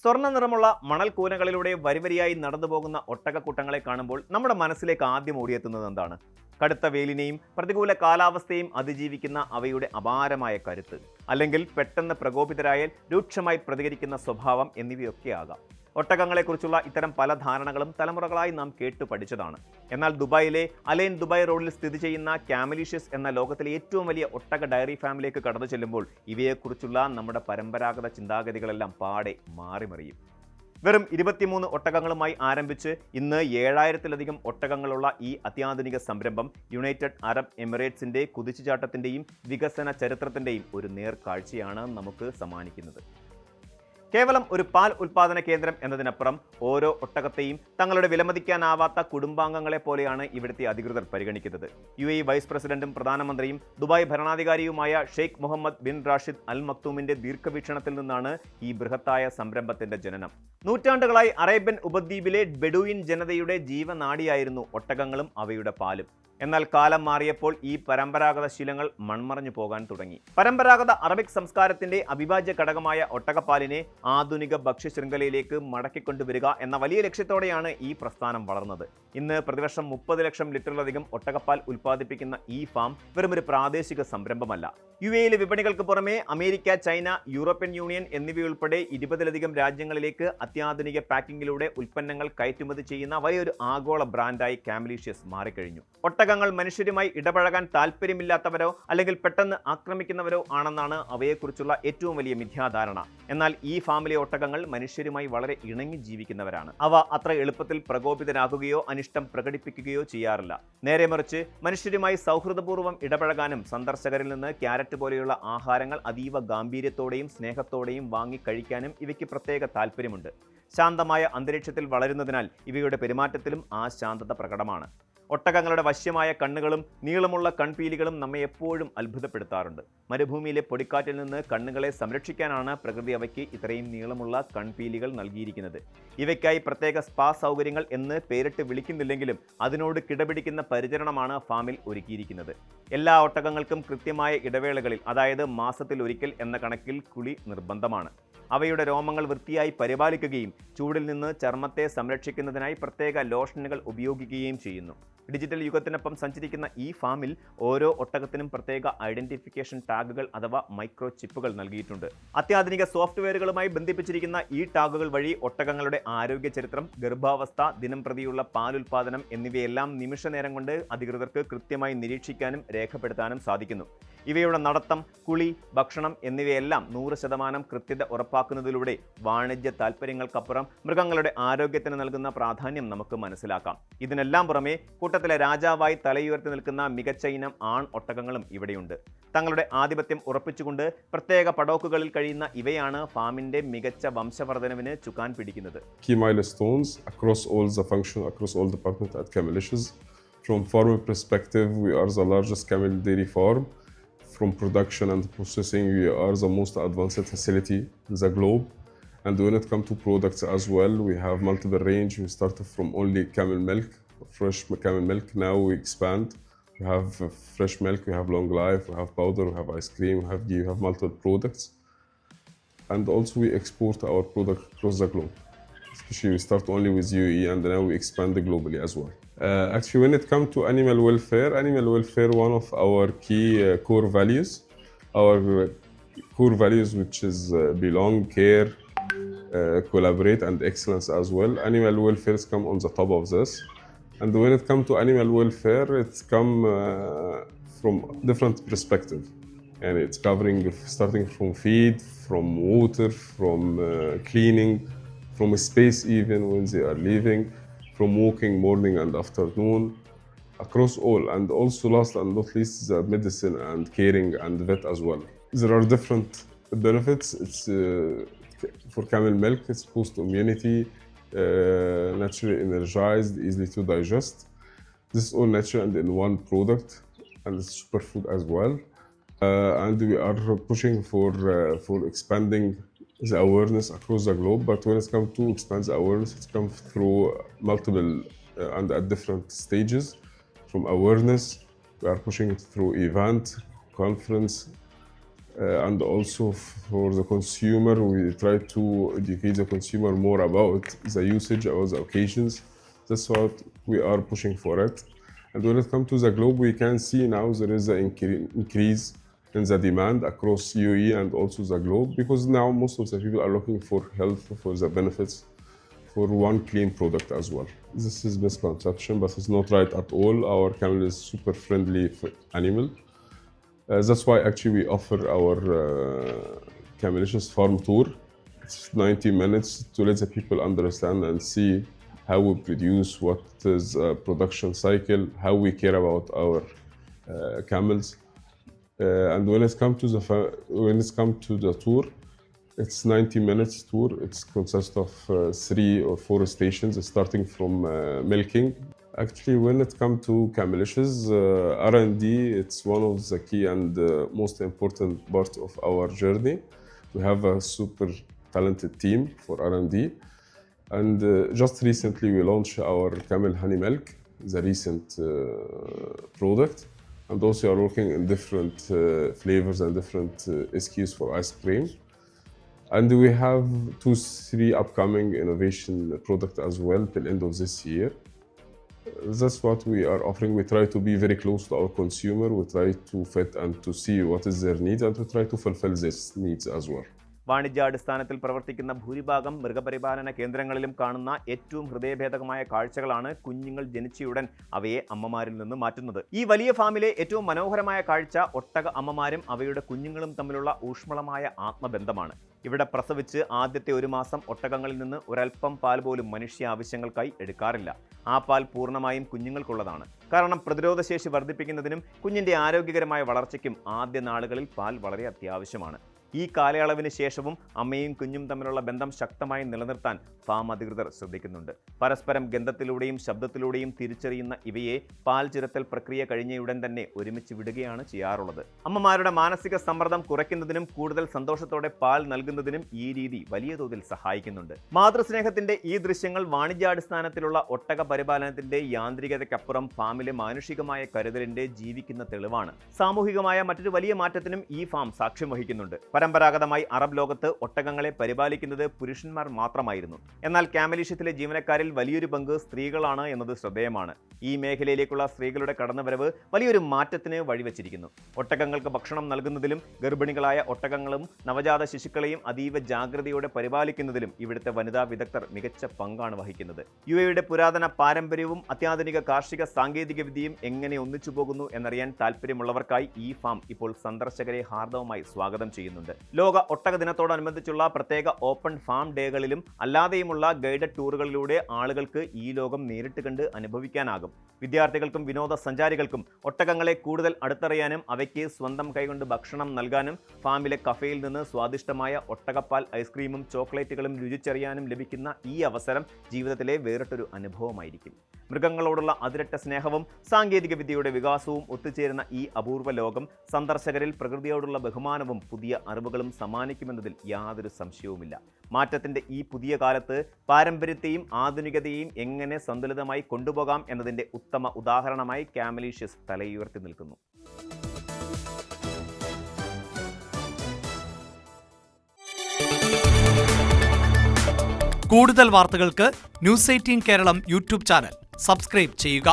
സ്വർണ്ണ നിറമുള്ള മണൽ കൂനകളിലൂടെ വരിവരിയായി നടന്നുപോകുന്ന ഒട്ടകക്കൂട്ടങ്ങളെ കാണുമ്പോൾ നമ്മുടെ മനസ്സിലേക്ക് ആദ്യം ഓടിയെത്തുന്നത് എന്താണ്? കടുത്ത വെയിലിനെയും പ്രതികൂല കാലാവസ്ഥയും അതിജീവിക്കുന്ന അവയുടെ അപാരമായ കരുത്ത്, അല്ലെങ്കിൽ പെട്ടെന്ന് പ്രകോപിതരായാൽ രൂക്ഷമായി പ്രതികരിക്കുന്ന സ്വഭാവം എന്നിവയൊക്കെയാകാം. ഒട്ടകങ്ങളെക്കുറിച്ചുള്ള ഇത്തരം പല ധാരണകളും തലമുറകളായി നാം കേട്ടു പഠിച്ചതാണ്. എന്നാൽ ദുബായിലെ അലൈൻ ദുബായ് റോഡിൽ സ്ഥിതി ചെയ്യുന്ന കാമലീഷ്യസ് എന്ന ലോകത്തിലെ ഏറ്റവും വലിയ ഒട്ടക ഡയറി ഫാമിലേക്ക് കടന്നു ചെല്ലുമ്പോൾ ഇവയെക്കുറിച്ചുള്ള നമ്മുടെ പരമ്പരാഗത ചിന്താഗതികളെല്ലാം പാടെ മാറിമറിയും. വെറും 23 ഒട്ടകങ്ങളുമായി ആരംഭിച്ച് ഇന്ന് 7000-ലധികം ഒട്ടകങ്ങളുള്ള ഈ അത്യാധുനിക സംരംഭം യുണൈറ്റഡ് അറബ് എമിറേറ്റ്സിന്റെ കുതിച്ചുചാട്ടത്തിന്റെയും വികസന ചരിത്രത്തിന്റെയും ഒരു നേർക്കാഴ്ചയാണ് നമുക്ക് സമ്മാനിക്കുന്നത്. കേവലം ഒരു പാൽ ഉൽപാദന കേന്ദ്രം എന്നതിനപ്പുറം ഓരോ ഒട്ടകത്തെയും തങ്ങളുടെ വിലമതിക്കാനാവാത്ത കുടുംബാംഗങ്ങളെ പോലെയാണ് ഇവിടുത്തെ അധികൃതർ പരിഗണിക്കുന്നത്. UAE വൈസ് പ്രസിഡന്റും പ്രധാനമന്ത്രിയും ദുബായ് ഭരണാധികാരിയുമായ Sheikh Mohammed bin Rashid Al മക്തൂമിന്റെ ദീർഘവീക്ഷണത്തിൽ നിന്നാണ് ഈ ബൃഹത്തായ സംരംഭത്തിന്റെ ജനനം. നൂറ്റാണ്ടുകളായി അറേബ്യൻ ഉപദ്വീപിലെ ബെഡുയിൻ ജനതയുടെ ജീവനാഡിയായിരുന്നു ഒട്ടകങ്ങളും അവയുടെ പാലും. എന്നാൽ കാലം മാറിയപ്പോൾ ഈ പരമ്പരാഗത ശീലങ്ങൾ മൺമറഞ്ഞു പോകാൻ തുടങ്ങി. പരമ്പരാഗത അറബിക് സംസ്കാരത്തിന്റെ അവിഭാജ്യ ഘടകമായ ഒട്ടകപ്പാലിനെ ആധുനിക ഭക്ഷ്യശൃംഖലയിലേക്ക് മടക്കിക്കൊണ്ടുവരിക എന്ന വലിയ ലക്ഷ്യത്തോടെയാണ് ഈ പ്രസ്ഥാനം വളർന്നത്. ഇന്ന് പ്രതിവർഷം 30 ലക്ഷം ലിറ്ററിലധികം ഒട്ടകപ്പാൽ ഉൽപ്പാദിപ്പിക്കുന്ന ഈ ഫാം വെറുമൊരു പ്രാദേശിക സംരംഭമല്ല. UAE വിപണികൾക്ക് പുറമെ അമേരിക്ക, ചൈന, യൂറോപ്യൻ യൂണിയൻ എന്നിവയുൾപ്പെടെ 20-ലധികം രാജ്യങ്ങളിലേക്ക് അത്യാധുനിക പാക്കിങ്ങിലൂടെ ഉൽപ്പന്നങ്ങൾ കയറ്റുമതി ചെയ്യുന്ന വലിയൊരു ആഗോള ബ്രാൻഡായി കാമലീഷ്യസ് മാറിക്കഴിഞ്ഞു. ഒട്ടകങ്ങൾ മനുഷ്യരുമായി ഇടപഴകാൻ താല്പര്യമില്ലാത്തവരോ അല്ലെങ്കിൽ പെട്ടെന്ന് ആക്രമിക്കുന്നവരോ ആണെന്നാണ് അവയെക്കുറിച്ചുള്ള ഏറ്റവും വലിയ മിഥ്യാധാരണ. എന്നാൽ ഈ ഫാമിലെ ഒട്ടകങ്ങൾ മനുഷ്യരുമായി വളരെ ഇണങ്ങി ജീവിക്കുന്നവരാണ്. അവ അത്ര എളുപ്പത്തിൽ പ്രകോപിതരാകുകയോ അനിഷ്ടം പ്രകടിപ്പിക്കുകയോ ചെയ്യാറില്ല. നേരെ മറിച്ച് മനുഷ്യരുമായി സൗഹൃദപൂർവ്വം ഇടപഴകാനും സന്ദർശകരിൽ നിന്ന് ക്യാരറ്റ് പോലെയുള്ള ആഹാരങ്ങൾ അതീവ ഗാംഭീര്യത്തോടെയും സ്നേഹത്തോടെയും വാങ്ങി കഴിക്കാനും ഇവയ്ക്ക് പ്രത്യേക താല്പര്യമുണ്ട്. ശാന്തമായ അന്തരീക്ഷത്തിൽ വളരുന്നതിനാൽ ഇവയുടെ പെരുമാറ്റത്തിലും ആ ശാന്തത പ്രകടമാണ്. ഒട്ടകങ്ങളുടെ വശ്യമായ കണ്ണുകളും നീളമുള്ള കൺപീലികളും നമ്മെ എപ്പോഴും അത്ഭുതപ്പെടുത്താറുണ്ട്. മരുഭൂമിയിലെ പൊടിക്കാറ്റിൽ നിന്ന് കണ്ണുകളെ സംരക്ഷിക്കാനാണ് പ്രകൃതി അവയ്ക്ക് ഇത്രയും നീളമുള്ള കൺപീലികൾ നൽകിയിരിക്കുന്നത്. ഇവയ്ക്കായി പ്രത്യേക സ്പാ സൗകര്യങ്ങൾ എന്ന് പേരിട്ട് വിളിക്കുന്നില്ലെങ്കിലും അതിനോട് കിടപിടിക്കുന്ന പരിചരണമാണ് ഫാമിൽ ഒരുക്കിയിരിക്കുന്നത്. എല്ലാ ഒട്ടകങ്ങൾക്കും കൃത്യമായ ഇടവേളകളിൽ, അതായത് മാസത്തിൽ ഒരിക്കൽ എന്ന കണക്കിൽ കുളി നിർബന്ധമാണ്. അവയുടെ രോമങ്ങൾ വൃത്തിയായി പരിപാലിക്കുകയും ചൂടിൽ നിന്ന് ചർമ്മത്തെ സംരക്ഷിക്കുന്നതിനായി പ്രത്യേക ലോഷനുകൾ ഉപയോഗിക്കുകയും ചെയ്യുന്നു. ഡിജിറ്റൽ യുഗത്തിനൊപ്പം സഞ്ചരിക്കുന്ന ഈ ഫാമിൽ ഓരോ ഒട്ടകത്തിനും പ്രത്യേക ഐഡന്റിഫിക്കേഷൻ ടാഗുകൾ അഥവാ മൈക്രോ ചിപ്പുകൾ നൽകിയിട്ടുണ്ട്. അത്യാധുനിക സോഫ്റ്റ്വെയറുകളുമായി ബന്ധിപ്പിച്ചിരിക്കുന്ന ഈ ടാഗുകൾ വഴി ഒട്ടകങ്ങളുടെ ആരോഗ്യ ചരിത്രം, ഗർഭാവസ്ഥ, ദിനം പ്രതിയുള്ള പാലുൽപാദനം എന്നിവയെല്ലാം നിമിഷ നേരം കൊണ്ട് അധികൃതർക്ക് കൃത്യമായി നിരീക്ഷിക്കാനും രേഖപ്പെടുത്താനും സാധിക്കുന്നു. ഇവയുടെ നടത്തം, കുളി, ഭക്ഷണം എന്നിവയെല്ലാം 100% കൃത്യത ഉറപ്പാക്കുന്നതിലൂടെ വാണിജ്യ താൽപ്പര്യങ്ങൾക്കപ്പുറം മൃഗങ്ങളുടെ ആരോഗ്യത്തിന് നൽകുന്ന പ്രാധാന്യം നമുക്ക് മനസ്സിലാക്കാം. ഇതിനെല്ലാം പുറമെ കൂട്ടത്തിലെ രാജാവായി തലയുയർത്തി നിൽക്കുന്ന മികച്ച ഇനം ആൺ ഒട്ടകങ്ങളും ഇവിടെയുണ്ട്. തങ്ങളുടെ ആധിപത്യം ഉറപ്പിച്ചുകൊണ്ട് പ്രത്യേക പടോക്കുകളിൽ കഴിയുന്ന ഇവയാണ് ഫാമിന്റെ മികച്ച വംശവർദ്ധനവിന് ചുക്കാൻ പിടിക്കുന്നത്. Key milestones across all the function, across all departments at Camelicious. From farm perspective, we are the largest camel dairy farm. From production and processing, we are the most advanced facility in the globe. And when it comes to products as well, we have multiple range. We started from only camel milk, fresh camel milk. Now we expand. We have fresh milk, we have long life, we have powder, we have ice cream, we have ghee, we have multiple products. And also we export our product across the globe. Especially we start only with UAE and now we expand globally as well. Actually, when it comes to animal welfare, one of our key core values, which is belong, care, collaborate and excellence as well. Animal welfare come on the top of this. And when it comes to animal welfare, it's come from different perspectives. And it's covering starting from feed, from water, from cleaning, from space even when they are leaving, from walking morning and afternoon, across all. And also last and not least, the medicine and caring and vet as well. There are different benefits. It's for camel milk, it's boost immunity, naturally energized, easy to digest. This is all natural and in one product, and it's superfood as well. And we are pushing for expanding the awareness across the globe. But when it comes to expand the awareness, it comes through multiple and at different stages. From awareness, we are pushing it through event, conference, And also for the consumer, we try to educate the consumer more about the usage or the occasions. That's what we are pushing for it. And when it comes to the globe, we can see now there is an increase in the demand across UAE and also the globe, because now most of the people are looking for health, for the benefits, for one clean product as well. This is misconception, but it's not right at all. Our camel is super friendly animal. That's why actually we offer our Camelicious farm tour. It's 90 minutes to let the people understand and see how we produce, what is a production cycle, how we care about our camels. And when it comes to the tour, it's 90 minutes tour. It consists of 3 or 4 stations, starting from milking. Actually, when it comes to Camelicious, R&D, it's one of the key and most important part of our journey. We have a super talented team for R&D. And just recently, we launched our Camel Honey Milk, the recent product. And also, we are working in different flavors and different SKUs for ice cream. And we have 2-3 upcoming innovation products as well till end of this year. That's what we are offering. We try to be very close to our consumer. We try to fit and to see what is their needs, and we try to fulfill these needs as well. വാണിജ്യാടിസ്ഥാനത്തിൽ പ്രവർത്തിക്കുന്ന ഭൂരിഭാഗം മൃഗപരിപാലന കേന്ദ്രങ്ങളിലും കാണുന്ന ഏറ്റവും ഹൃദയഭേദകമായ കാഴ്ചകളാണ് കുഞ്ഞുങ്ങൾ ജനിച്ചയുടൻ അവയെ അമ്മമാരിൽ നിന്ന് മാറ്റുന്നത്. ഈ വലിയ ഫാമിലെ ഏറ്റവും മനോഹരമായ കാഴ്ച ഒട്ടക അമ്മമാരും അവയുടെ കുഞ്ഞുങ്ങളും തമ്മിലുള്ള ഊഷ്മളമായ ആത്മബന്ധമാണ്. ഇവിടെ പ്രസവിച്ച് ആദ്യത്തെ 1 മാസം ഒട്ടകങ്ങളിൽ നിന്ന് ഒരൽപ്പം പാൽ പോലും മനുഷ്യ ആവശ്യങ്ങൾക്കായി എടുക്കാറില്ല. ആ പാൽ പൂർണ്ണമായും കുഞ്ഞുങ്ങൾക്കുള്ളതാണ്. കാരണം പ്രതിരോധശേഷി വർദ്ധിപ്പിക്കുന്നതിനും കുഞ്ഞിൻ്റെ ആരോഗ്യകരമായ വളർച്ചയ്ക്കും ആദ്യ നാളുകളിൽ പാൽ വളരെ അത്യാവശ്യമാണ്. ഈ കാലയളവിന് ശേഷവും അമ്മയും കുഞ്ഞും തമ്മിലുള്ള ബന്ധം ശക്തമായി നിലനിർത്താൻ ഫാം അധികൃതർ ശ്രദ്ധിക്കുന്നുണ്ട്. പരസ്പരം ഗന്ധത്തിലൂടെയും ശബ്ദത്തിലൂടെയും തിരിച്ചറിയുന്ന ഇവയെ പാൽ ചുരത്തൽ പ്രക്രിയ കഴിഞ്ഞയുടൻ തന്നെ ഒരുമിച്ച് വിടുകയാണ് ചെയ്യാറുള്ളത്. അമ്മമാരുടെ മാനസിക സമ്മർദ്ദം കുറയ്ക്കുന്നതിനും കൂടുതൽ സന്തോഷത്തോടെ പാൽ നൽകുന്നതിനും ഈ രീതി വലിയ തോതിൽ സഹായിക്കുന്നുണ്ട്. മാതൃസ്നേഹത്തിന്റെ ഈ ദൃശ്യങ്ങൾ വാണിജ്യാടിസ്ഥാനത്തിലുള്ള ഒട്ടക പരിപാലനത്തിന്റെ യാന്ത്രികതയ്ക്കപ്പുറം ഫാമിലെ മാനുഷികമായ കരുതലിന്റെ ജീവിക്കുന്ന തെളിവാണ്. സാമൂഹികമായ മറ്റൊരു വലിയ മാറ്റത്തിനും ഈ ഫാം സാക്ഷ്യം വഹിക്കുന്നുണ്ട്. പരമ്പരാഗതമായി അറബ് ലോകത്ത് ഒട്ടകങ്ങളെ പരിപാലിക്കുന്നത് പുരുഷന്മാർ മാത്രമായിരുന്നു. എന്നാൽ കാമലീഷ്യത്തിലെ ജീവനക്കാരിൽ വലിയൊരു പങ്ക് സ്ത്രീകളാണ് എന്നത് ശ്രദ്ധേയമാണ്. ഈ മേഖലയിലേക്കുള്ള സ്ത്രീകളുടെ കടന്നുവരവ് വലിയൊരു മാറ്റത്തിന് വഴിവെച്ചിരിക്കുന്നു. ഒട്ടകങ്ങൾക്ക് ഭക്ഷണം നൽകുന്നതിലും ഗർഭിണികളായ ഒട്ടകങ്ങളും നവജാത ശിശുക്കളെയും അതീവ ജാഗ്രതയോടെ പരിപാലിക്കുന്നതിലും ഇവിടുത്തെ വനിതാ വിദഗ്ധർ മികച്ച പങ്കാണ് വഹിക്കുന്നത്. യുഎഇയുടെ പുരാതന പാരമ്പര്യവും അത്യാധുനിക കാർഷിക സാങ്കേതിക വിദ്യയും എങ്ങനെ ഒന്നിച്ചു പോകുന്നു എന്നറിയാൻ താല്പര്യമുള്ളവർക്കായി ഈ ഫാം ഇപ്പോൾ സന്ദർശകരെ ഹാർദവമായി സ്വാഗതം ചെയ്യുന്നുണ്ട്. ലോക ഒട്ടക ദിനത്തോടനുബന്ധിച്ചുള്ള പ്രത്യേക ഓപ്പൺ ഫാം ഡേകളിലും അല്ലാതെയുമുള്ള ഗൈഡഡ് ടൂറുകളിലൂടെ ആളുകൾക്ക് ഈ ലോകം നേരിട്ട് കണ്ട് അനുഭവിക്കാനാകും. വിദ്യാർത്ഥികൾക്കും വിനോദസഞ്ചാരികൾക്കും ഒട്ടകങ്ങളെ കൂടുതൽ അടുത്തറിയാനും അവയ്ക്ക് സ്വന്തം കൈകൊണ്ട് ഭക്ഷണം നൽകാനും ഫാമിലെ കഫേയിൽ നിന്ന് സ്വാദിഷ്ടമായ ഒട്ടകപ്പാൽ ഐസ്ക്രീമും ചോക്ലേറ്റുകളും രുചിച്ചറിയാനും ലഭിക്കുന്ന ഈ അവസരം ജീവിതത്തിലെ വേറിട്ടൊരു അനുഭവമായിരിക്കും. മൃഗങ്ങളോടുള്ള അതിരട്ട സ്നേഹവും സാങ്കേതിക വിദ്യയുടെ വികാസവും ഒത്തുചേരുന്ന ഈ അപൂർവ ലോകം സന്ദർശകരിൽ പ്രകൃതിയോടുള്ള ബഹുമാനവും പുതിയ അറിവുകളും സമ്മാനിക്കുമെന്നതിൽ യാതൊരു സംശയവുമില്ല. മാറ്റത്തിന്റെ ഈ പുതിയ കാലത്ത് പാരമ്പര്യത്തെയും ആധുനികതയെയും എങ്ങനെ സന്തുലിതമായി കൊണ്ടുപോകാം എന്നതിന്റെ ഉത്തമ ഉദാഹരണമായി കാമലീഷ്യസ് തലയുയർത്തി നിൽക്കുന്നു. കൂടുതൽ വാർത്തകൾക്ക് news 18 Keralam YouTube channel subscribe ചെയ്യുക.